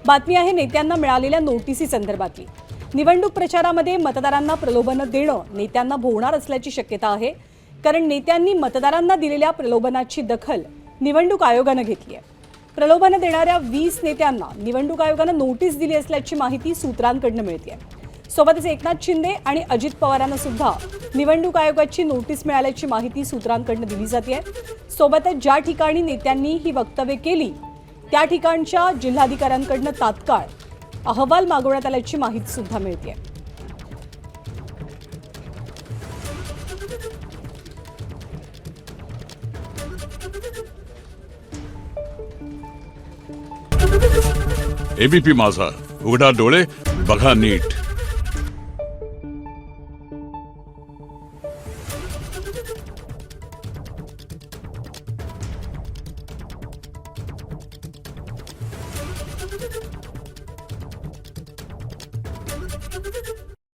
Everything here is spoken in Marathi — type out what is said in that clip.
बातमी आहे नेत्यांना मिळालेल्या नोटिसी संदर्भातली। निवडणूक प्रचारामध्ये मतदारांना प्रलोभन देणं नेत्यांना भोवणार असल्याची शक्यता आहे, कारण नेत्यांनी मतदारांना दिलेल्या प्रलोभनाची दखल निवडणूक आयोगाने घेतली आहे। प्रलोभन देणाऱ्या 20 नेत्यांना निवडणूक आयोगाने नोटीस दिली असल्याची माहिती सूत्रांकडून मिळते आहे। सोबतच एकनाथ शिंदे आणि अजित पवारांना सुद्धा निवडणूक आयोगाची नोटीस मिळाल्याची माहिती सूत्रांकडून दिली जाते। सोबतच ज्या ठिकाणी नेत्यांनी ही वक्तव्य केली त्या ठिकाणच्या जिल्हाधिकाऱ्यांकडून तात्काळ अहवाल मागवण्यात आल्याची माहिती सुद्धा मिळते। एबीपी माझा, उघडा डोळे बघा नीट।